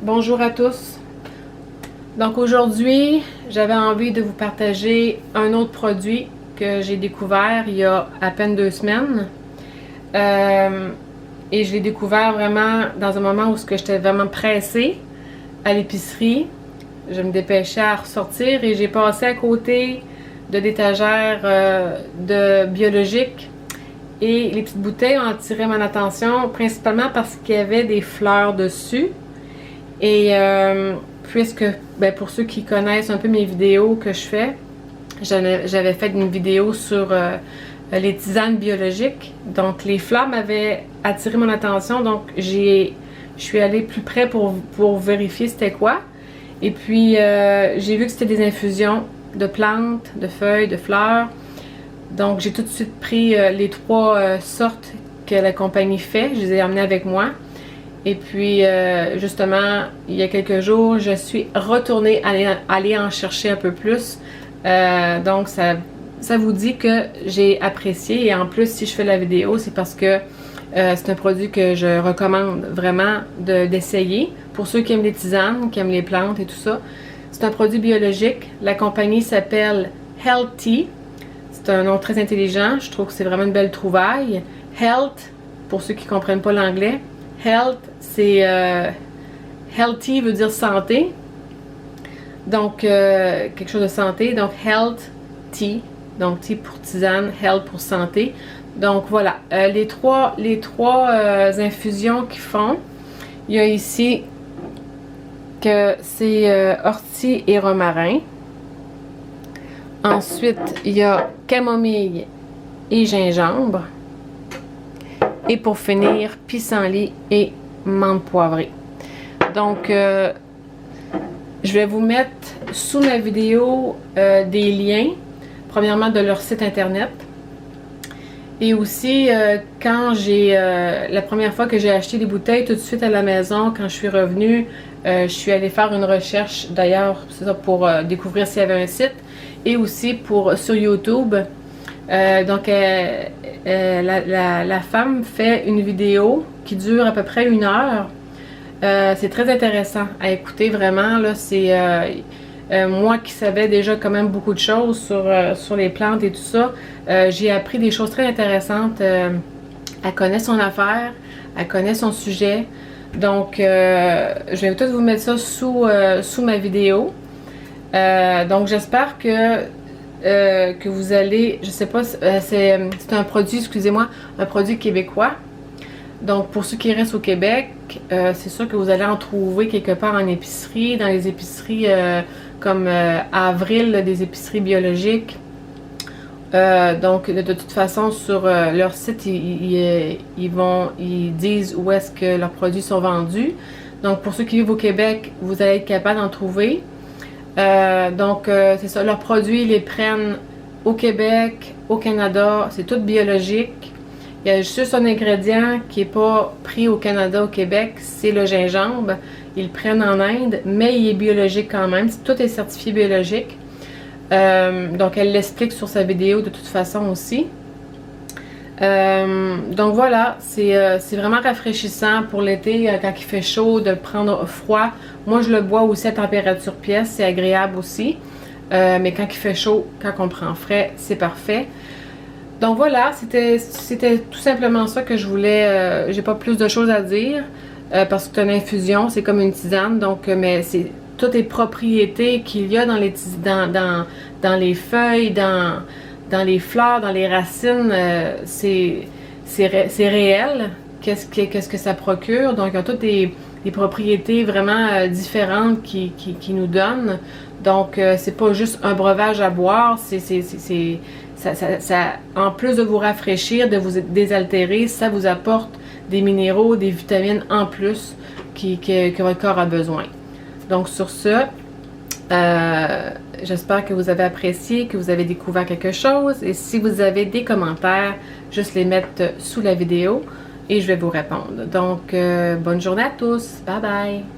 Bonjour à tous. Donc aujourd'hui, j'avais envie de vous partager un autre produit que j'ai découvert il y a à peine 2 semaines. Et je l'ai découvert vraiment dans un moment où j'étais vraiment pressée à l'épicerie. Je me dépêchais à ressortir et j'ai passé à côté de l'étagère de biologique. Et les petites bouteilles ont attiré mon attention, principalement parce qu'il y avait des fleurs dessus. Et puisque, pour ceux qui connaissent un peu mes vidéos que je fais, j'avais fait une vidéo sur les tisanes biologiques. Donc les fleurs m'avaient attiré mon attention, donc je suis allée plus près pour vérifier c'était quoi. Et puis j'ai vu que c'était des infusions de plantes, de feuilles, de fleurs. Donc j'ai tout de suite pris les 3 sortes que la compagnie fait. Je les ai amenées avec moi. Et puis justement, il y a quelques jours, je suis retournée aller en chercher un peu plus. Donc ça vous dit que j'ai apprécié. Et en plus, si je fais la vidéo, c'est parce que c'est un produit que je recommande vraiment d'essayer. Pour ceux qui aiment les tisanes, qui aiment les plantes et tout ça. C'est un produit biologique. La compagnie s'appelle Health-Tea. C'est un nom très intelligent. Je trouve que c'est vraiment une belle trouvaille. Health, pour ceux qui ne comprennent pas l'anglais. Health, c'est healthy veut dire santé. Donc, quelque chose de santé. Donc, health tea. Donc, tea pour tisane, health pour santé. Donc, voilà. Les trois infusions qu'ils font. Il y a ici que c'est ortie et romarin. Ensuite, il y a camomille et gingembre. Et pour finir, pissenlit et menthe poivrée. Donc, je vais vous mettre sous ma vidéo des liens. Premièrement, de leur site internet. Et aussi, quand la première fois que j'ai acheté des bouteilles, tout de suite à la maison, quand je suis revenue, je suis allée faire une recherche, d'ailleurs, c'est ça, pour découvrir s'il y avait un site. Et aussi sur YouTube. Donc, la femme fait une vidéo qui dure à peu près 1 heure. C'est très intéressant à écouter, vraiment. Là, c'est moi qui savais déjà quand même beaucoup de choses sur les plantes et tout ça. J'ai appris des choses très intéressantes. Elle connaît son affaire, elle connaît son sujet. Donc, je vais peut-être vous mettre ça sous ma vidéo. Donc, j'espère que vous allez, je sais pas, c'est un produit, excusez-moi, un produit québécois. Donc pour ceux qui restent au Québec, c'est sûr que vous allez en trouver quelque part en épicerie, dans les épiceries comme Avril, des épiceries biologiques. Donc de toute façon sur leur site, ils disent où est-ce que leurs produits sont vendus. Donc pour ceux qui vivent au Québec, vous allez être capable d'en trouver. Donc c'est ça, leurs produits, ils les prennent au Québec, au Canada, c'est tout biologique. Il y a juste un ingrédient qui n'est pas pris au Canada, au Québec, c'est le gingembre. Ils le prennent en Inde, mais il est biologique quand même. Tout est certifié biologique. Donc elle l'explique sur sa vidéo de toute façon aussi. Donc voilà, c'est vraiment rafraîchissant pour l'été quand il fait chaud, de le prendre froid. Moi je le bois aussi à température pièce, c'est agréable aussi. Mais quand il fait chaud, quand on prend frais, c'est parfait. Donc voilà, c'était tout simplement ça que je voulais. J'ai pas plus de choses à dire parce que c'est une infusion, c'est comme une tisane. Donc, mais c'est toutes les propriétés qu'il y a dans les feuilles, dans les fleurs, dans les racines, c'est réel. Qu'est-ce que ça procure? Donc, il y a toutes des propriétés vraiment différentes qui nous donnent. Donc, c'est pas juste un breuvage à boire, ça, en plus de vous rafraîchir, de vous désaltérer, ça vous apporte des minéraux, des vitamines en plus que votre corps a besoin. Donc, sur ce, j'espère que vous avez apprécié, que vous avez découvert quelque chose. Et si vous avez des commentaires, juste les mettre sous la vidéo et je vais vous répondre. Donc, bonne journée à tous. Bye bye!